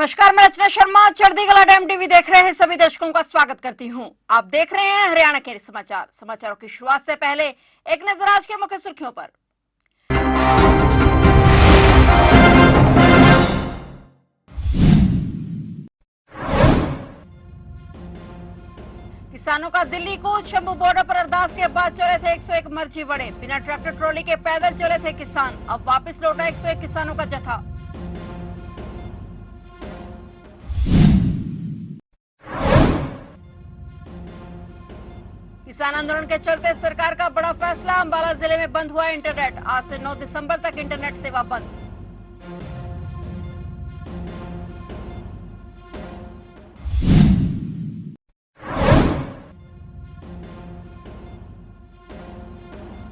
नमस्कार, मैं रचना Sharma चढ़दीगला dam TV देख रहे हैं सभी दर्शकों का स्वागत करती हूं। आप देख रहे हैं हरियाणा के समाचार। समाचारों की शुरुआत से पहले एक नजर आज के मुख्य सुर्खियों पर। किसानों का दिल्ली कूच, शंभू बॉर्डर पर अरदास के बाद चले थे 101 मर्जी वड़े। बिना ट्रैक्टर ट्रॉली के पैदल चले थे किसान। अब वापस लौटा 101 किसानों का जत्था। किसान आंदोलन के चलते सरकार का बड़ा फैसला, अंबाला जिले में बंद हुआ इंटरनेट। आज से 9 दिसंबर तक इंटरनेट सेवा बंद।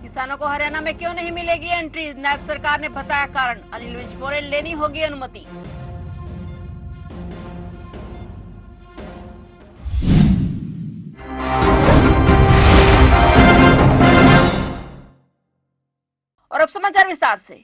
किसानों को हरियाणा में क्यों नहीं मिलेगी एंट्री, नायब सरकार ने बताया कारण। अनिल विज बोले लेनी होगी अनुमति। और अब समाचार विस्तार से।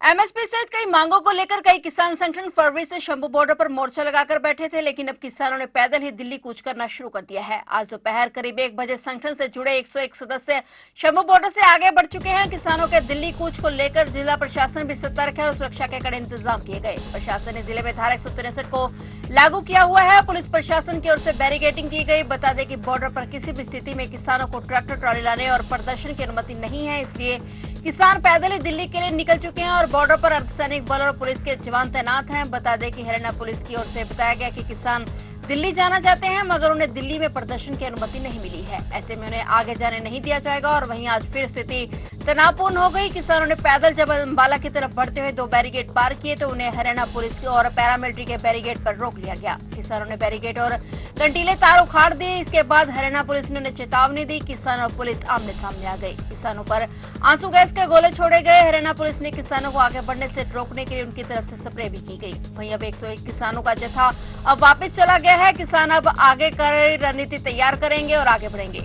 एमएसपी सहित कई मांगों को लेकर कई किसान संगठन फरवरी से शंभू बॉर्डर पर मोर्चा लगाकर बैठे थे, लेकिन अब किसानों ने पैदल ही दिल्ली कूच करना शुरू कर दिया है। आज दोपहर करीब 1 बजे संगठन से जुड़े 101 सदस्य शंभू बॉर्डर से आगे बढ़ चुके हैं। किसानों के दिल्ली कूच को लेकर जिला प्रशासन भी सतर्क है और सुरक्षा के कड़े इंतजाम किए गए। प्रशासन ने जिले में धारा 163 को लागू किया हुआ है। पुलिस प्रशासन की ओर से बैरिकेडिंग की गई। बता दें कि बॉर्डर पर किसी भी स्थिति में किसानों को ट्रैक्टर ट्रॉली लाने और प्रदर्शन की अनुमति नहीं है, इसलिए किसान पैदल ही दिल्ली के लिए निकल चुके हैं और बॉर्डर पर अर्धसैनिक बल और पुलिस के जवान तैनात हैं। बता दें कि हरियाणा पुलिस की ओर से बताया गया कि किसान दिल्ली जाना चाहते हैं, मगर उन्हें दिल्ली में प्रदर्शन की अनुमति नहीं मिली है। ऐसे में उन्हें आगे जाने नहीं दिया जाएगा। और वहीं आज फिर स्थिति तनावपूर्ण हो गई। किसानों ने पैदल जब अंबाला की तरफ बढ़ते हुए 2 बैरिकेड पार किए तो उन्हें हरियाणा पुलिस की और पैरामिलिट्री के बैरिकेड पर रोक लिया गया। किसानों ने बैरिकेड और कंटीले तार उखाड़ दिए। इसके बाद हरियाणा पुलिस ने उन्हें चेतावनी दी। किसान और पुलिस आमने सामने आ गई। किसानों पर आंसू गैस के गोले छोड़े गए। हरियाणा पुलिस ने किसानों को आगे बढ़ने से रोकने के लिए उनकी तरफ से स्प्रे भी की गई। वहीं अब 101 किसानों का जत्था अब वापस चला गया है। किसान अब आगे कर रणनीति तैयार करेंगे और आगे बढ़ेंगे।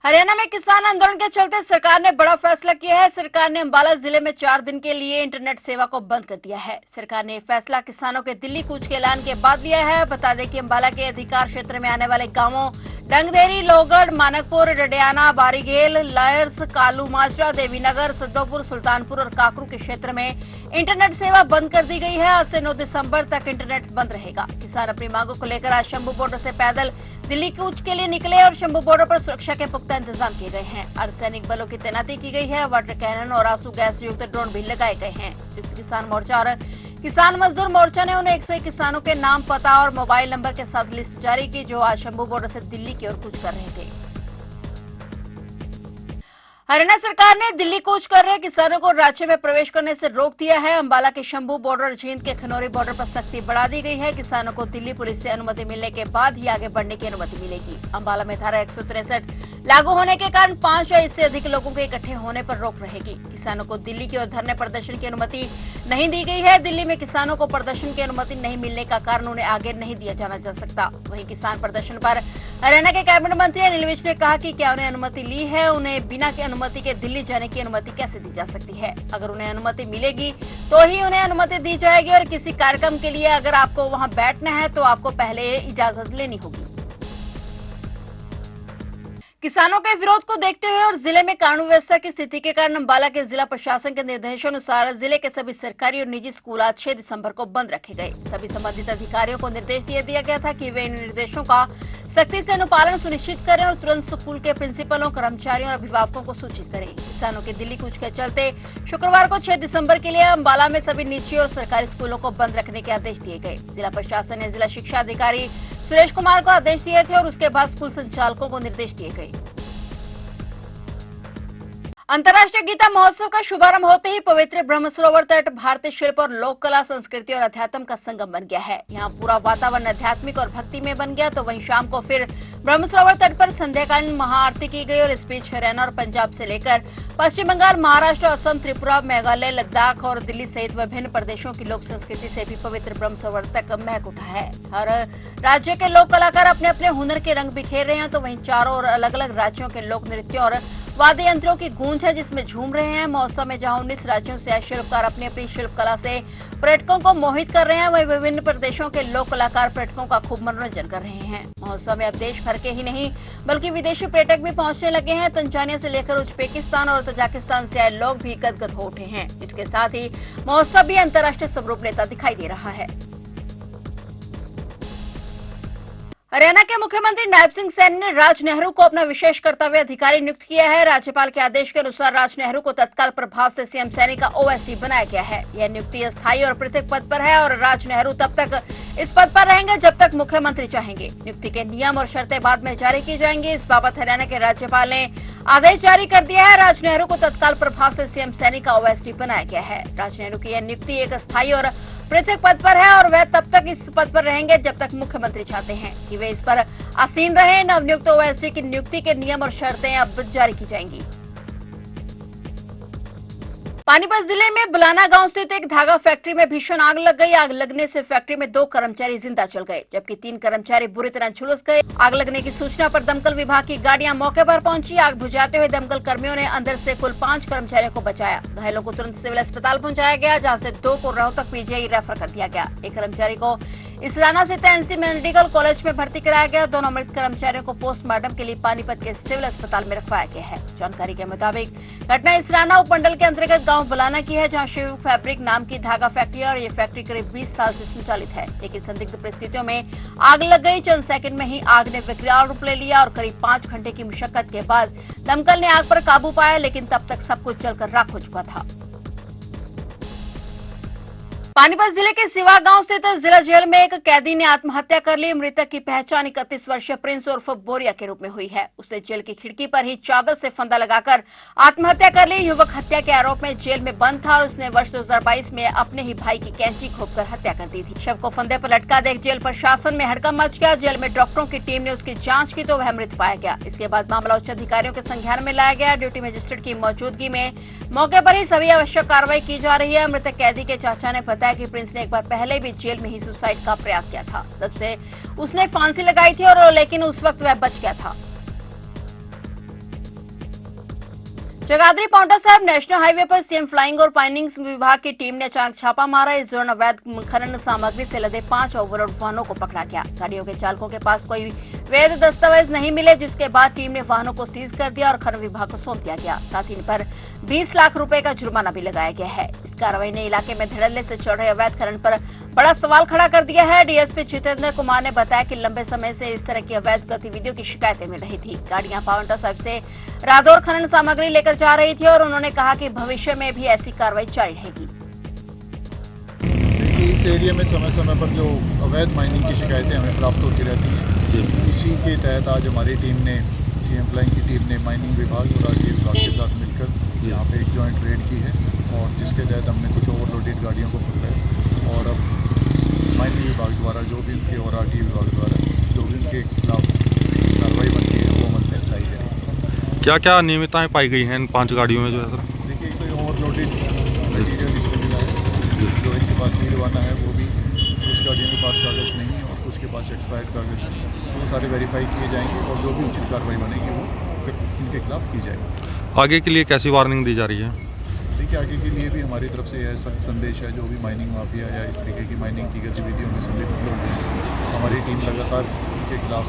हरियाणा में किसान आंदोलन के चलते सरकार ने बड़ा फैसला किया है। सरकार ने अंबाला जिले में 4 दिन के लिए इंटरनेट सेवा को बंद कर दिया है। सरकार ने फैसला किसानों के दिल्ली कूच के ऐलान के बाद लिया है। बता दें कि अंबाला के अधिकार क्षेत्र में आने वाले गांवों डंगदेरी, लोगड़, मानकपुर, डडियाना, बारीगेल, लायर्स, कालू माजरा, देवीनगर, सद्दोपुर, सुल्तानपुर और काकरू के क्षेत्र में इंटरनेट सेवा बंद कर दी गई है। आज से 9 दिसंबर तक इंटरनेट बंद रहेगा। किसान अपनी मांगों को लेकर आज शंभू बॉर्डर से पैदल दिल्ली कूच के लिए निकले और शंभू बॉर्डर पर सुरक्षा के पुख्ता इंतजाम किए गए हैं। अर्धसैनिक बलों की तैनाती की गई है। वाटर कैनन और आंसू गैस युक्त ड्रोन भी लगाए गए हैं। संयुक्त किसान मोर्चा और किसान मजदूर मोर्चा ने उन्हें 101 किसानों के नाम, पता और मोबाइल नंबर के साथ लिस्ट जारी की, जो आज शंभू बॉर्डर से दिल्ली की ओर कूच कर रहे थे। हरियाणा सरकार ने दिल्ली कूच कर रहे किसानों को राज्य में प्रवेश करने से रोक दिया है। अंबाला के शंभू बॉर्डर और जींद के खनौरी बॉर्डर पर सख्ती बढ़ा दी गई है। किसानों को दिल्ली पुलिस से अनुमति मिलने के बाद ही आगे बढ़ने की अनुमति मिलेगी। अंबाला में धारा 163 लागू होने के कारण 5 या इससे अधिक लोगों के इकट्ठे होने पर रोक रहेगी। किसानों को दिल्ली की ओर धरने प्रदर्शन की अनुमति नहीं दी गई है। दिल्ली में किसानों को प्रदर्शन की अनुमति नहीं मिलने का कारण उन्हें आगे नहीं दिया जाना जा सकता। वहीं किसान प्रदर्शन पर हरियाणा के कैबिनेट मंत्री अनिल विज ने कहा कि क्या उन्हें अनुमति ली है, उन्हें बिना की अनुमति के दिल्ली जाने की अनुमति कैसे दी जा सकती है। अगर उन्हें अनुमति मिलेगी तो ही उन्हें अनुमति दी जाएगी और किसी कार्यक्रम के लिए अगर आपको वहां बैठना है तो आपको पहले इजाजत लेनी होगी। किसानों के विरोध को देखते हुए और जिले में कानून व्यवस्था की स्थिति के कारण अंबाला के जिला प्रशासन के निर्देशानुसार जिले के सभी सरकारी और निजी स्कूल आज 6 दिसंबर को बंद रखे गए। सभी संबंधित अधिकारियों को निर्देश दिया गया था कि वे इन निर्देशों का सख्ती से अनुपालन सुनिश्चित करें और तुरंत स्कूल के प्रिंसिपलों, कर्मचारियों और अभिभावकों को सूचित करें। किसानों के दिल्ली कूच के चलते शुक्रवार को 6 दिसंबर के लिए अंबाला में सभी निजी और सरकारी स्कूलों को बंद रखने के आदेश दिए गए। जिला प्रशासन ने जिला शिक्षा अधिकारी सुरेश कुमार को आदेश दिए थे और उसके बाद स्कूल संचालकों को निर्देश दिए गए। अंतर्राष्ट्रीय गीता महोत्सव का शुभारंभ होते ही पवित्र ब्रह्म सरोवर तट भारतीय शिल्प और लोक कला, संस्कृति और अध्यात्म का संगम बन गया है। यहाँ पूरा वातावरण आध्यात्मिक और भक्ति में बन गया। तो वहीं शाम को फिर ब्रह्म सरोवर तट पर संध्याकालीन महाआरती की गई और इस बीच हरियाणा और पंजाब से लेकर पश्चिम बंगाल, महाराष्ट्र, असम, त्रिपुरा, मेघालय, लद्दाख और दिल्ली सहित विभिन्न प्रदेशों की लोक संस्कृति से भी पवित्र ब्रह्म सरोवर तक महक उठा है। हर राज्य के लोक कलाकार अपने अपने हुनर के रंग बिखेर रहे हैं। तो वहीं चारों और अलग अलग राज्यों के लोक नृत्यों और वाद्य यंत्रों की गूंज है जिसमें झूम रहे हैं। महोत्सव में जहां 19 राज्यों से आए शिल्पकार अपनी अपनी शिल्प कला से पर्यटकों को मोहित कर रहे हैं, वहीं विभिन्न प्रदेशों के लोक कलाकार पर्यटकों का खूब मनोरंजन कर रहे हैं। महोत्सव में अब देश भर के ही नहीं बल्कि विदेशी पर्यटक भी पहुंचने लगे हैं। तंजानिया से लेकर उज्बेकिस्तान और तजाकिस्तान से आए लोग भी गदगद हो उठे हैं। इसके साथ ही महोत्सव भी अंतर्राष्ट्रीय स्वरूप लेता दिखाई दे रहा है। हरियाणा के मुख्यमंत्री नायब सिंह सैनी ने राज नेहरू को अपना विशेष कर्तव्य अधिकारी नियुक्त किया है। राज्यपाल के आदेश के अनुसार राज नेहरू को तत्काल प्रभाव से सीएम सैनी का ओएसडी बनाया गया है। यह नियुक्ति अस्थायी और पृथक पद पर है और राज नेहरू तब तक इस पद पर रहेंगे जब तक मुख्यमंत्री चाहेंगे। नियुक्ति के नियम और शर्तें बाद में जारी की जाएंगी। इस बाबत हरियाणा के राज्यपाल ने आदेश जारी कर दिया है। राज नेहरू को तत्काल प्रभाव से सीएम सैनी का ओएसडी बनाया गया है। राज नेहरू की यह नियुक्ति एक अस्थायी और पृथक पद पर है और वह तब तक इस पद पर रहेंगे जब तक मुख्यमंत्री चाहते हैं कि वे इस पर आसीन रहे। नवनियुक्त ओएसडी की नियुक्ति के नियम और शर्तें अब जारी की जाएंगी। पानीपत जिले में बुलाना गांव स्थित एक धागा फैक्ट्री में भीषण आग लग गई। आग लगने से फैक्ट्री में 2 कर्मचारी जिंदा जल गए जबकि 3 कर्मचारी बुरी तरह झुलस गए। आग लगने की सूचना पर दमकल विभाग की गाड़ियां मौके पर पहुंची। आग बुझाते हुए दमकल कर्मियों ने अंदर से कुल 5 कर्मचारियों को बचाया। घायलों को तुरंत सिविल अस्पताल पहुंचाया गया जहाँ से 2 को रोहतक पीजीआई रेफर कर दिया गया। एक कर्मचारी को इसराना स्थित एनसी मेडिकल कॉलेज में भर्ती कराया गया। दोनों मृत कर्मचारियों को पोस्टमार्टम के लिए पानीपत के सिविल अस्पताल में रखवाया गया है। जानकारी के मुताबिक घटना इसराना उपमंडल के अंतर्गत गांव बुलाना की है जहां शिव फैब्रिक नाम की धागा फैक्ट्री है और ये फैक्ट्री करीब 20 साल से संचालित है। लेकिन संदिग्ध परिस्थितियों में आग लग गई। चंद सेकंड में ही आग ने विकराल रूप ले लिया और करीब 5 घंटे की मशक्कत के बाद दमकल ने आग पर काबू पाया, लेकिन तब तक सब कुछ जलकर राख हो चुका था। पानीपत जिले के सिवा गांव स्थित जिला जेल में एक कैदी ने आत्महत्या कर ली। मृतक की पहचान 31 वर्षीय प्रिंस उर्फ बोरिया के रूप में हुई है। उसने जेल की खिड़की पर ही चादर से फंदा लगाकर आत्महत्या कर ली। युवक हत्या के आरोप में जेल में बंद था और उसने वर्ष 2022 में अपने ही भाई की कैंची घोंपकर हत्या कर दी थी। शव को फंदे पर लटका देख जेल प्रशासन में हड़कंप मच गया। जेल में डॉक्टरों की टीम ने उसकी जाँच की तो वह मृत पाया गया। इसके बाद मामला उच्च अधिकारियों के संज्ञान में लाया गया। ड्यूटी मजिस्ट्रेट की मौजूदगी में मौके पर ही सभी आवश्यक कार्रवाई की जा रही है। मृतक कैदी के चाचा ने बताया कि प्रिंस ने एक बार पहले भी जेल में ही सुसाइड का प्रयास किया था। तब से उसने फांसी लगाई थी और लेकिन उस वक्त वह बच गया था। जगाधरी पांवटा साहिब नेशनल हाईवे पर सीएम फ्लाइंग और माइनिंग विभाग की टीम ने अचानक छापा मारा। इस दौरान अवैध खनन सामग्री से लदे 5 ओवरलोड वाहनों को पकड़ा गया। गाड़ियों के चालकों के पास कोई वैध दस्तावेज नहीं मिले, जिसके बाद टीम ने वाहनों को सीज कर दिया और खनन विभाग को सौंप दिया गया। साथ ही इन पर 20 लाख रुपए का जुर्माना भी लगाया गया है। इस कार्रवाई ने इलाके में धड़ल्ले से चल रहे अवैध खनन पर बड़ा सवाल खड़ा कर दिया है। डीएसपी जितेंद्र कुमार ने बताया कि लंबे समय से इस तरह की अवैध गतिविधियों की शिकायतें मिल रही थी। गाड़ियां पांवटा साहिब से रादौर खनन सामग्री लेकर जा रही थी और उन्होंने कहा कि भविष्य में भी ऐसी कार्रवाई जारी रहेगी। इस एरिया में समय समय पर जो अवैध माइनिंग की शिकायतें हमें प्राप्त होती रहती हैं, इसी के तहत आज हमारी टीम ने सीएम फ्लाइंग की टीम ने माइनिंग विभाग और आरटीए विभाग के साथ मिलकर यहाँ पे एक जॉइंट रेड की है और जिसके तहत हमने कुछ ओवरलोडेड गाड़ियों को पकड़ा है और अब माइनिंग विभाग द्वारा जो भी उनके और आरटीए विभाग द्वारा जो भी उनके खिलाफ कार्रवाई बनती है वो अमल में लाई जाएगी। क्या क्या अनियमितताएं पाई गई हैं इन 5 गाड़ियों में जो है सर? देखिए, कोई ओवरलोडेड मटीरियल इसमें मिला है, जो इनके पास नहीं रवाना है वो भी, कुछ गाड़ियों के पास कागज़ नहीं है और कुछ के पास एक्सपायर्ड कागज़ है, तो वो सारे वेरीफाई किए जाएंगे और जो भी उचित कार्रवाई बनेगी वो इनके खिलाफ की जाएगी। आगे के लिए कैसी वार्निंग दी जा रही है? देखिए, आगे के लिए भी हमारी तरफ से यह सख्त संदेश है, जो भी माइनिंग माफिया या इस तरीके की माइनिंग की गतिविधियों में संलिप्त लोग हैं, हमारी टीम लगातार उनके खिलाफ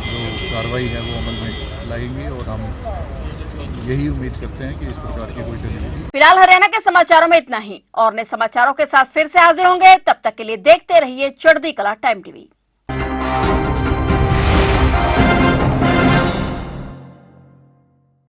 जो कार्रवाई है वो अमल में लाएंगे और हम यही उम्मीद करते हैं कि इस प्रकार की कोई गतिविधि। फिलहाल हरियाणा के समाचारों में इतना ही और नए समाचारों के साथ फिर से हाजिर होंगे। तब तक के लिए देखते रहिए चढ़ती कला टाइम टीवी।